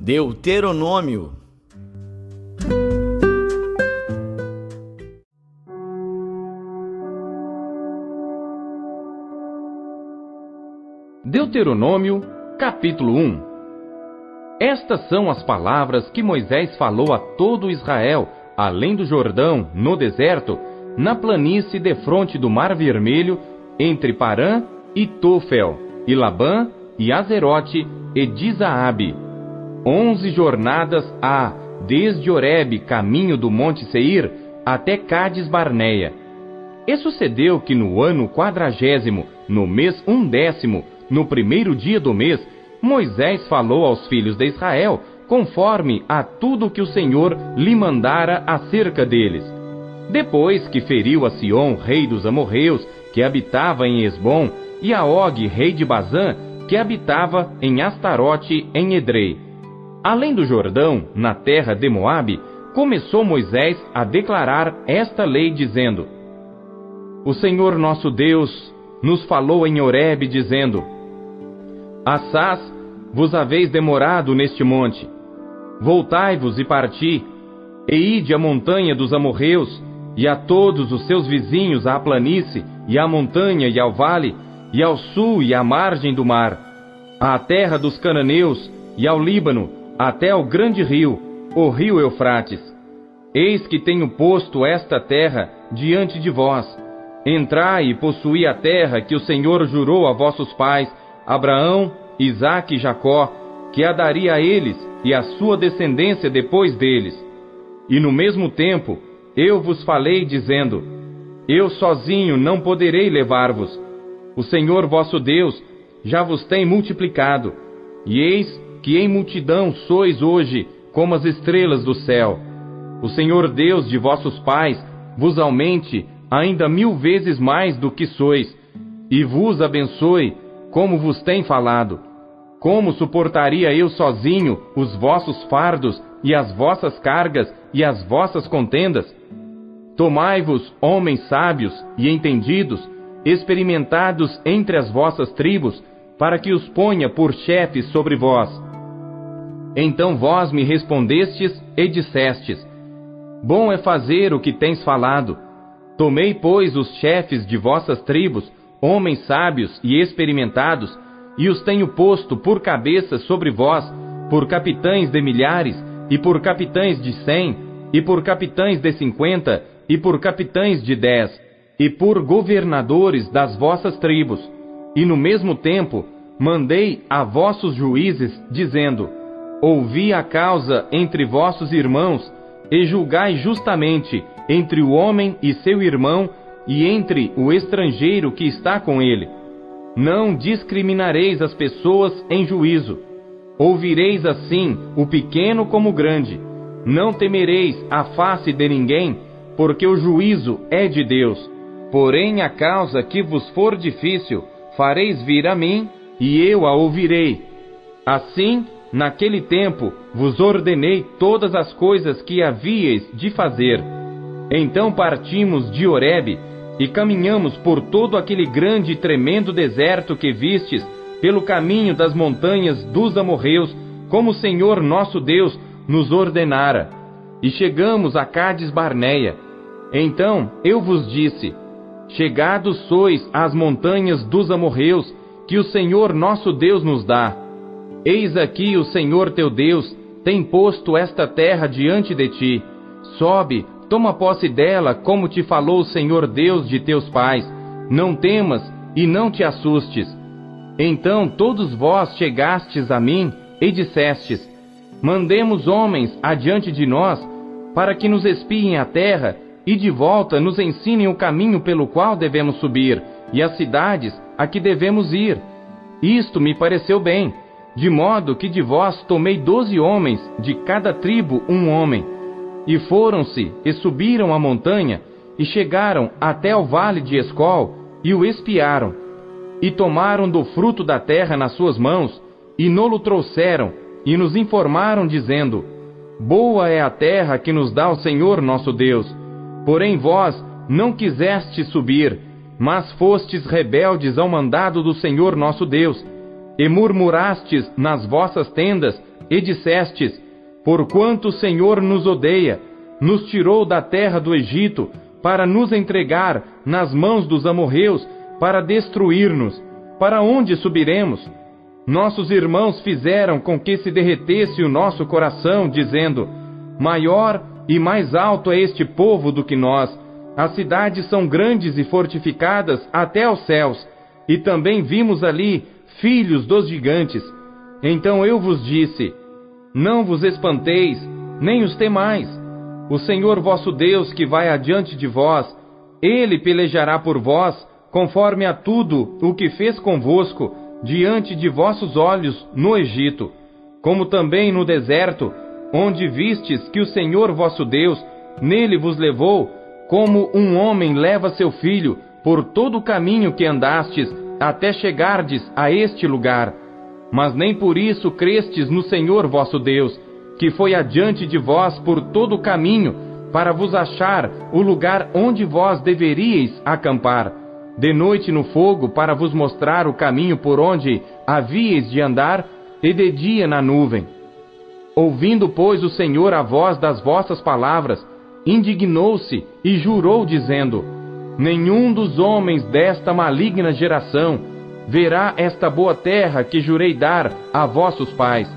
Deuteronômio. Deuteronômio, capítulo 1. Estas são as palavras que Moisés falou a todo Israel, além do Jordão, no deserto, na planície defronte do Mar Vermelho, entre Parã e Tofel, e Labã, e Azerote, e Dizaabe. 11 jornadas há, desde Horebe, caminho do Monte Seir, até Cádiz Barneia. E sucedeu que no ano 40º, no mês 11º, no primeiro dia do mês, Moisés falou aos filhos de Israel, conforme a tudo que o Senhor lhe mandara acerca deles. Depois que feriu a Sión, rei dos amorreus, que habitava em Esbom, e a Og, rei de Bazã, que habitava em Astarote, em Edrei. Além do Jordão, na terra de Moabe, começou Moisés a declarar esta lei, dizendo: O Senhor nosso Deus nos falou em Horebe, dizendo: Assás vos haveis demorado neste monte. Voltai-vos e parti, e ide à montanha dos amorreus, e a todos os seus vizinhos à planície, e à montanha e ao vale, e ao sul e à margem do mar, à terra dos cananeus, e ao Líbano, até ao grande rio, o rio Eufrates. Eis que tenho posto esta terra diante de vós. Entrai e possuí a terra que o Senhor jurou a vossos pais, Abraão, Isaque e Jacó, que a daria a eles e à sua descendência depois deles. E no mesmo tempo eu vos falei, dizendo: Eu sozinho não poderei levar-vos. O Senhor vosso Deus já vos tem multiplicado, e eis que em multidão sois hoje como as estrelas do céu. O Senhor Deus de vossos pais vos aumente ainda 1000 vezes mais do que sois, e vos abençoe, como vos tem falado. Como suportaria eu sozinho os vossos fardos, e as vossas cargas, e as vossas contendas? Tomai-vos homens sábios e entendidos, experimentados entre as vossas tribos, para que os ponha por chefes sobre vós. Então vós me respondestes e dissestes: Bom é fazer o que tens falado. Tomei, pois, os chefes de vossas tribos, homens sábios e experimentados, e os tenho posto por cabeças sobre vós, por capitães de milhares, e por capitães de 100, e por capitães de 50, e por capitães de 10, e por governadores das vossas tribos. E no mesmo tempo mandei a vossos juízes, dizendo: Ouvi a causa entre vossos irmãos, e julgai justamente entre o homem e seu irmão, e entre o estrangeiro que está com ele. Não discriminareis as pessoas em juízo. Ouvireis assim o pequeno como o grande. Não temereis a face de ninguém, porque o juízo é de Deus. Porém, a causa que vos for difícil, fareis vir a mim, e eu a ouvirei. Assim, naquele tempo, vos ordenei todas as coisas que havíeis de fazer. Então partimos de Horebe, e caminhamos por todo aquele grande e tremendo deserto que vistes, pelo caminho das montanhas dos amorreus, como o Senhor nosso Deus nos ordenara. E chegamos a Cádiz Barneia. Então eu vos disse: Chegados sois às montanhas dos amorreus, que o Senhor nosso Deus nos dá. Eis aqui o Senhor teu Deus tem posto esta terra diante de ti. Sobe, toma posse dela, como te falou o Senhor Deus de teus pais. Não temas e não te assustes. Então todos vós chegastes a mim e dissestes: Mandemos homens adiante de nós, para que nos espiem a terra, e de volta nos ensinem o caminho pelo qual devemos subir, e as cidades a que devemos ir. Isto me pareceu bem, de modo que de vós tomei 12 homens, de cada tribo um homem. E foram-se e subiram a montanha, e chegaram até ao vale de Escol, e o espiaram. E tomaram do fruto da terra nas suas mãos, e no-lo trouxeram, e nos informaram, dizendo: Boa é a terra que nos dá o Senhor nosso Deus. Porém vós não quisestes subir, mas fostes rebeldes ao mandado do Senhor nosso Deus, e murmurastes nas vossas tendas, e dissestes: porquanto o Senhor nos odeia, nos tirou da terra do Egito, para nos entregar nas mãos dos amorreus, para destruir-nos, para onde subiremos? Nossos irmãos fizeram com que se derretesse o nosso coração, dizendo: maior e mais alto é este povo do que nós. As cidades são grandes e fortificadas até aos céus, e também vimos ali filhos dos gigantes. Então eu vos disse: não vos espanteis, nem os temais. O Senhor vosso Deus, que vai adiante de vós, Ele pelejará por vós, conforme a tudo o que fez convosco, diante de vossos olhos no Egito, como também no deserto, onde vistes que o Senhor vosso Deus nele vos levou, como um homem leva seu filho, por todo o caminho que andastes, até chegardes a este lugar. Mas nem por isso crestes no Senhor vosso Deus, que foi adiante de vós por todo o caminho, para vos achar o lugar onde vós deveríeis acampar, de noite no fogo, para vos mostrar o caminho por onde havíeis de andar, e de dia na nuvem. Ouvindo, pois, o Senhor a voz das vossas palavras, indignou-se e jurou, dizendo: nenhum dos homens desta maligna geração verá esta boa terra que jurei dar a vossos pais,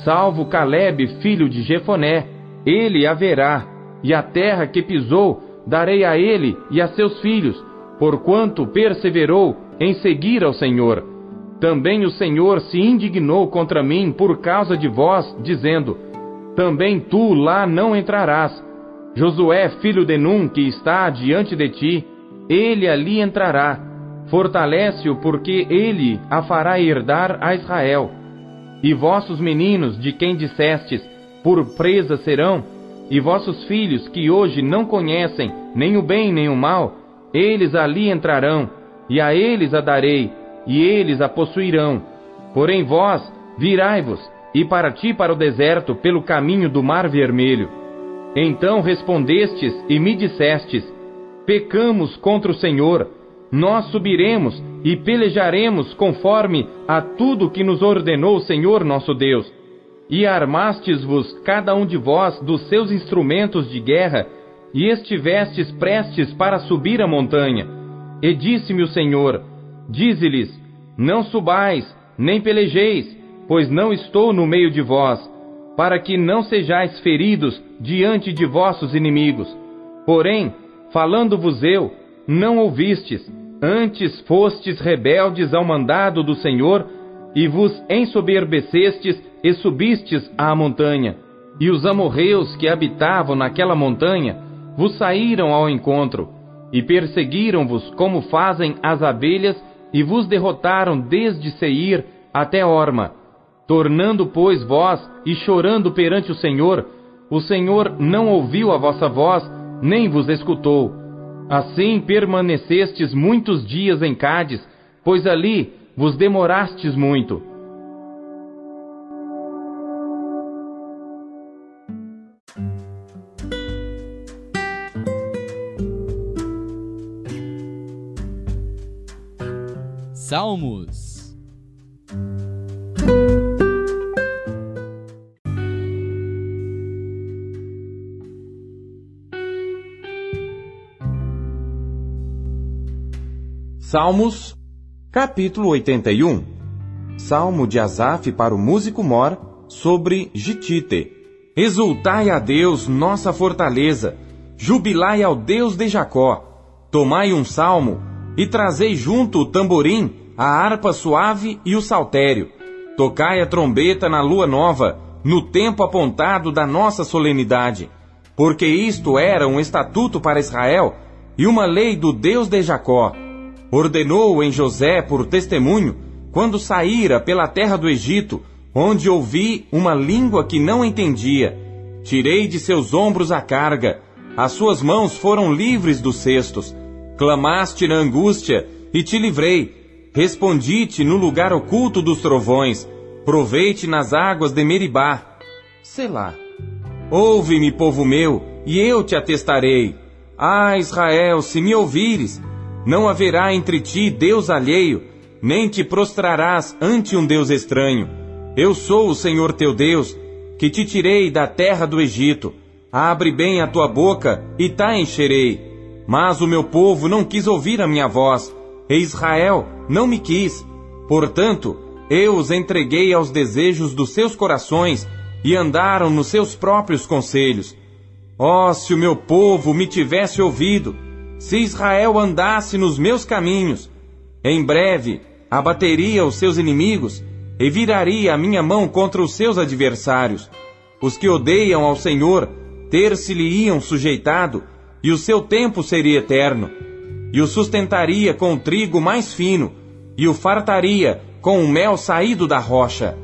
salvo Calebe, filho de Jefoné. Ele a verá, e a terra que pisou darei a ele e a seus filhos, porquanto perseverou em seguir ao Senhor. Também o Senhor se indignou contra mim por causa de vós, dizendo: também tu lá não entrarás. Josué, filho de Num, que está diante de ti, ele ali entrará. Fortalece-o, porque ele a fará herdar a Israel. E vossos meninos, de quem dissestes: por presa serão, e vossos filhos, que hoje não conhecem nem o bem nem o mal, eles ali entrarão, e a eles a darei, e eles a possuirão. Porém vós, virai-vos, e parti para o deserto pelo caminho do Mar Vermelho. Então respondestes e me dissestes: pecamos contra o Senhor, nós subiremos e pelejaremos conforme a tudo que nos ordenou o Senhor nosso Deus. E armastes-vos cada um de vós dos seus instrumentos de guerra, e estivestes prestes para subir a montanha. E disse-me o Senhor: dize-lhes: não subais, nem pelejeis, pois não estou no meio de vós, para que não sejais feridos diante de vossos inimigos. Porém, falando-vos eu, não ouvistes, antes fostes rebeldes ao mandado do Senhor, e vos ensoberbecestes e subistes à montanha. E os amorreus que habitavam naquela montanha vos saíram ao encontro, e perseguiram-vos como fazem as abelhas, e vos derrotaram desde Seir até Horma. Tornando, pois, vós e chorando perante o Senhor não ouviu a vossa voz, nem vos escutou. Assim permanecestes muitos dias em Cádiz, pois ali vos demorastes muito. Salmos. Salmos, capítulo 81. Salmo de Asaf para o músico mor, sobre Gitite. Exultai a Deus, nossa fortaleza, jubilai ao Deus de Jacó. Tomai um salmo, e trazei junto o tamborim, a harpa suave e o saltério. Tocai a trombeta na lua nova, no tempo apontado da nossa solenidade. Porque isto era um estatuto para Israel, e uma lei do Deus de Jacó. Ordenou em José por testemunho, quando saíra pela terra do Egito, onde ouvi uma língua que não entendia. Tirei de seus ombros a carga, as suas mãos foram livres dos cestos. Clamaste na angústia, e te livrei. Respondi-te no lugar oculto dos trovões. Provei-te nas águas de Meribá. Selá. Ouve-me, povo meu, e eu te atestarei. Ah, Israel, se me ouvires, não haverá entre ti Deus alheio, nem te prostrarás ante um Deus estranho. Eu sou o Senhor teu Deus, que te tirei da terra do Egito. Abre bem a tua boca e te encherei. Mas o meu povo não quis ouvir a minha voz, e Israel não me quis. Portanto, eu os entreguei aos desejos dos seus corações, e andaram nos seus próprios conselhos. Oh, se o meu povo me tivesse ouvido, se Israel andasse nos meus caminhos, em breve abateria os seus inimigos e viraria a minha mão contra os seus adversários. Os que odeiam ao Senhor ter-se-lhe-iam sujeitado, e o seu tempo seria eterno, e o sustentaria com o trigo mais fino, e o fartaria com o mel saído da rocha.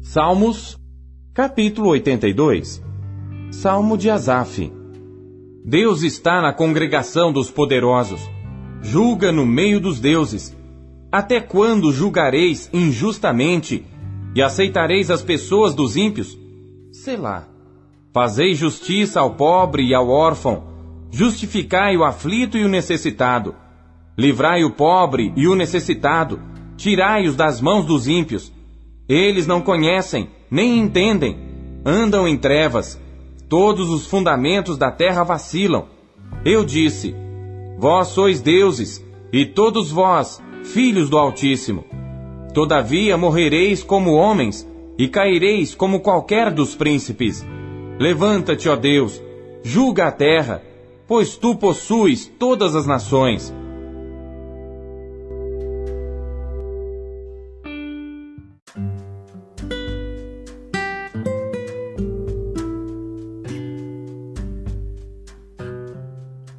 Salmos, capítulo 82. Salmo de Asaf. Deus está na congregação dos poderosos. Julga no meio dos deuses. Até quando julgareis injustamente e aceitareis as pessoas dos ímpios? Selá. Fazei justiça ao pobre e ao órfão. Justificai o aflito e o necessitado. Livrai o pobre e o necessitado. Tirai-os das mãos dos ímpios. Eles não conhecem, nem entendem. Andam em trevas. Todos os fundamentos da terra vacilam. Eu disse: vós sois deuses, e todos vós, filhos do Altíssimo. Todavia morrereis como homens, e caireis como qualquer dos príncipes. Levanta-te, ó Deus, julga a terra, pois tu possuis todas as nações.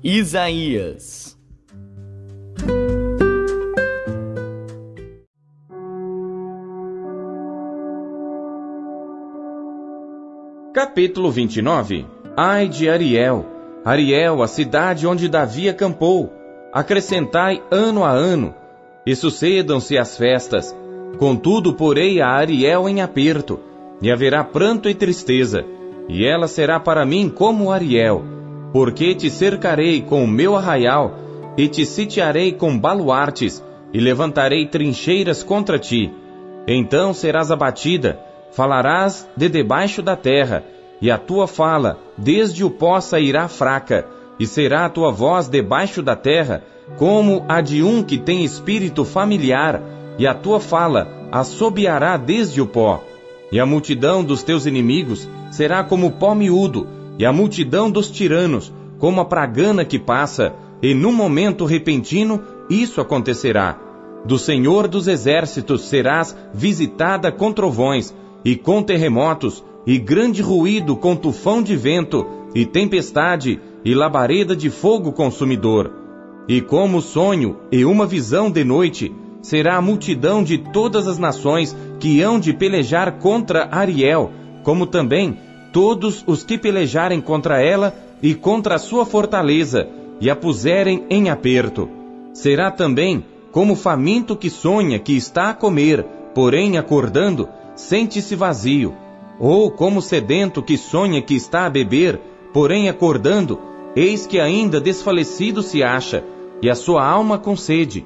Isaías. Capítulo 29. Ai de Ariel, Ariel, a cidade onde Davi acampou. Acrescentai ano a ano, e sucedam-se as festas. Contudo, porei a Ariel em aperto, e haverá pranto e tristeza, e ela será para mim como Ariel. Porque te cercarei com o meu arraial, e te sitiarei com baluartes, e levantarei trincheiras contra ti. Então serás abatida, falarás de debaixo da terra, e a tua fala desde o pó sairá fraca, e será a tua voz debaixo da terra, como a de um que tem espírito familiar, e a tua fala assobiará desde o pó. E a multidão dos teus inimigos será como pó miúdo, e a multidão dos tiranos, como a pragana que passa, e num momento repentino isso acontecerá. Do Senhor dos exércitos serás visitada com trovões, e com terremotos, e grande ruído com tufão de vento, e tempestade, e labareda de fogo consumidor. E como sonho e uma visão de noite, será a multidão de todas as nações que hão de pelejar contra Ariel, como também todos os que pelejarem contra ela e contra a sua fortaleza, e a puserem em aperto. Será também como faminto que sonha que está a comer, porém acordando, sente-se vazio. Ou como sedento que sonha que está a beber, porém acordando, eis que ainda desfalecido se acha, e a sua alma com sede.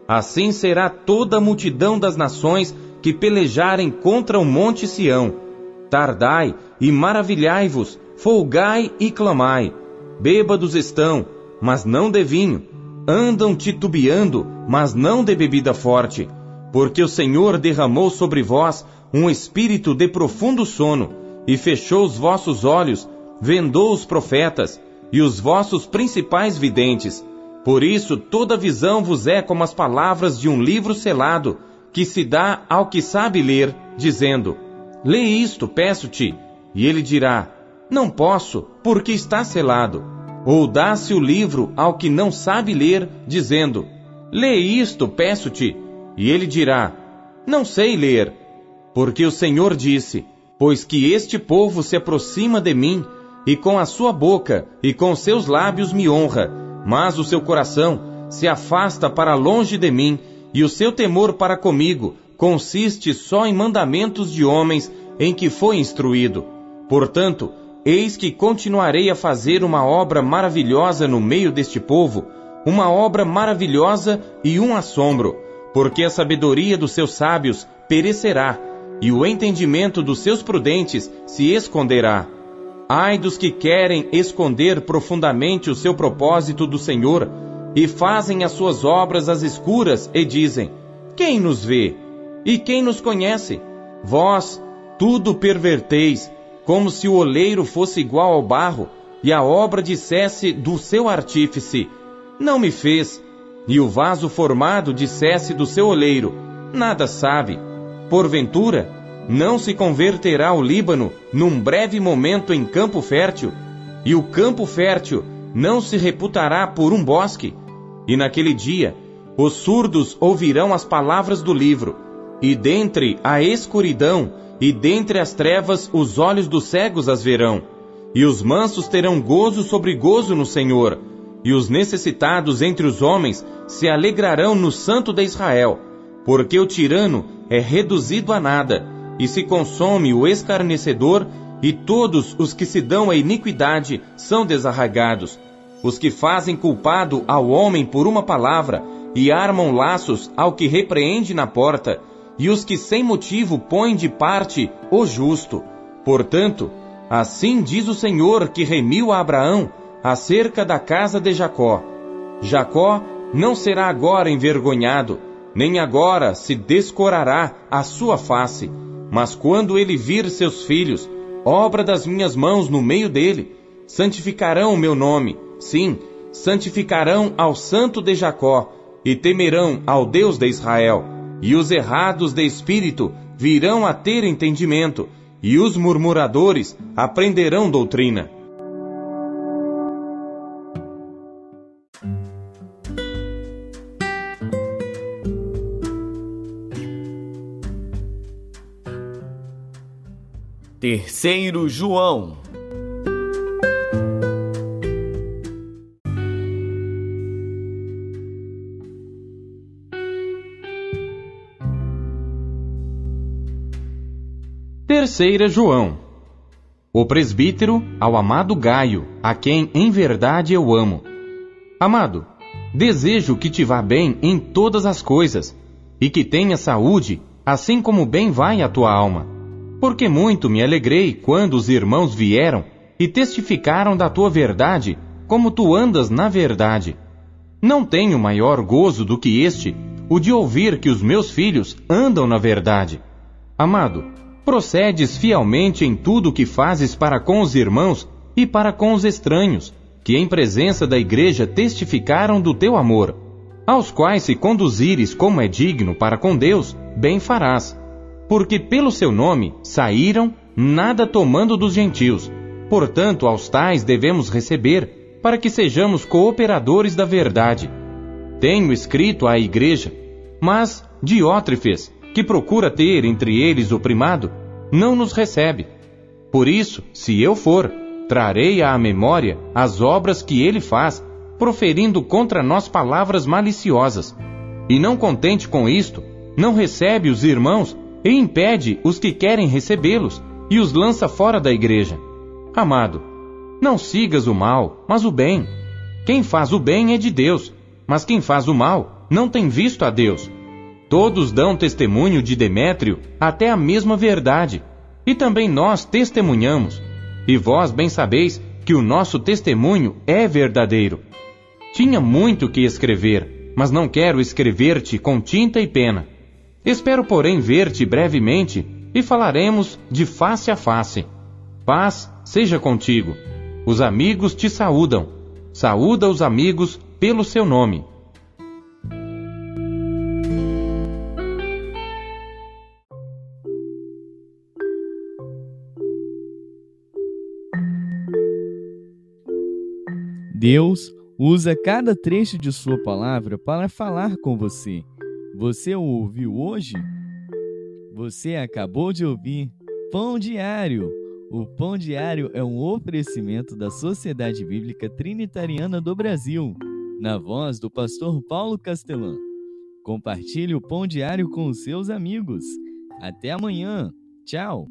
Assim será toda a multidão das nações que pelejarem contra o monte Sião. Tardai e maravilhai-vos, folgai e clamai. Bêbados estão, mas não de vinho. Andam titubeando, mas não de bebida forte. Porque o Senhor derramou sobre vós um espírito de profundo sono, e fechou os vossos olhos, vendou os profetas, e os vossos principais videntes. Por isso toda visão vos é como as palavras de um livro selado, que se dá ao que sabe ler, dizendo: lê isto, peço-te. E ele dirá: não posso, porque está selado. Ou dá-se o livro ao que não sabe ler, dizendo: lê isto, peço-te. E ele dirá: não sei ler. Porque o Senhor disse: pois que este povo se aproxima de mim, e com a sua boca e com seus lábios me honra, mas o seu coração se afasta para longe de mim, e o seu temor para comigo consiste só em mandamentos de homens em que foi instruído. Portanto, eis que continuarei a fazer uma obra maravilhosa no meio deste povo, uma obra maravilhosa e um assombro, porque a sabedoria dos seus sábios perecerá, e o entendimento dos seus prudentes se esconderá. Ai dos que querem esconder profundamente o seu propósito do Senhor, e fazem as suas obras às escuras, e dizem: quem nos vê? E quem nos conhece? Vós tudo perverteis, como se o oleiro fosse igual ao barro, e a obra dissesse do seu artífice: não me fez. E o vaso formado dissesse do seu oleiro: nada sabe. Porventura, não se converterá o Líbano num breve momento em campo fértil, e o campo fértil não se reputará por um bosque? E naquele dia, os surdos ouvirão as palavras do livro, e dentre a escuridão e dentre as trevas os olhos dos cegos as verão. E os mansos terão gozo sobre gozo no Senhor, e os necessitados entre os homens se alegrarão no Santo de Israel, porque o tirano é reduzido a nada, e se consome o escarnecedor, e todos os que se dão à iniquidade são desarraigados. Os que fazem culpado ao homem por uma palavra, e armam laços ao que repreende na porta, e os que sem motivo põem de parte o justo. Portanto, assim diz o Senhor que remiu a Abraão acerca da casa de Jacó: Jacó não será agora envergonhado, nem agora se descorará a sua face, mas quando ele vir seus filhos, obra das minhas mãos no meio dele, santificarão o meu nome, sim, santificarão ao Santo de Jacó, e temerão ao Deus de Israel. E os errados de espírito virão a ter entendimento, e os murmuradores aprenderão doutrina. Terceiro João. Terceira João. O presbítero ao amado Gaio, a quem em verdade eu amo. Amado, desejo que te vá bem em todas as coisas, e que tenha saúde, assim como bem vai a tua alma. Porque muito me alegrei quando os irmãos vieram e testificaram da tua verdade, como tu andas na verdade. Não tenho maior gozo do que este, o de ouvir que os meus filhos andam na verdade. Amado, procedes fielmente em tudo o que fazes para com os irmãos e para com os estranhos, que em presença da igreja testificaram do teu amor, aos quais se conduzires como é digno para com Deus, bem farás. Porque pelo seu nome saíram, nada tomando dos gentios. Portanto, aos tais devemos receber, para que sejamos cooperadores da verdade. Tenho escrito à igreja, mas Diótrefes, que procura ter entre eles o primado, não nos recebe. Por isso, se eu for, trarei à memória as obras que ele faz, proferindo contra nós palavras maliciosas. E não contente com isto, não recebe os irmãos e impede os que querem recebê-los, e os lança fora da igreja. Amado, não sigas o mal, mas o bem. Quem faz o bem é de Deus, mas quem faz o mal não tem visto a Deus. Todos dão testemunho de Demétrio até a mesma verdade, e também nós testemunhamos, e vós bem sabeis que o nosso testemunho é verdadeiro. Tinha muito que escrever, mas não quero escrever-te com tinta e pena. Espero, porém, ver-te brevemente, e falaremos de face a face. Paz seja contigo. Os amigos te saúdam. Saúda os amigos pelo seu nome. Deus usa cada trecho de sua palavra para falar com você. Você o ouviu hoje? Você acabou de ouvir Pão Diário. O Pão Diário é um oferecimento da Sociedade Bíblica Trinitariana do Brasil, na voz do pastor Paulo Castelã. Compartilhe o Pão Diário com os seus amigos. Até amanhã. Tchau.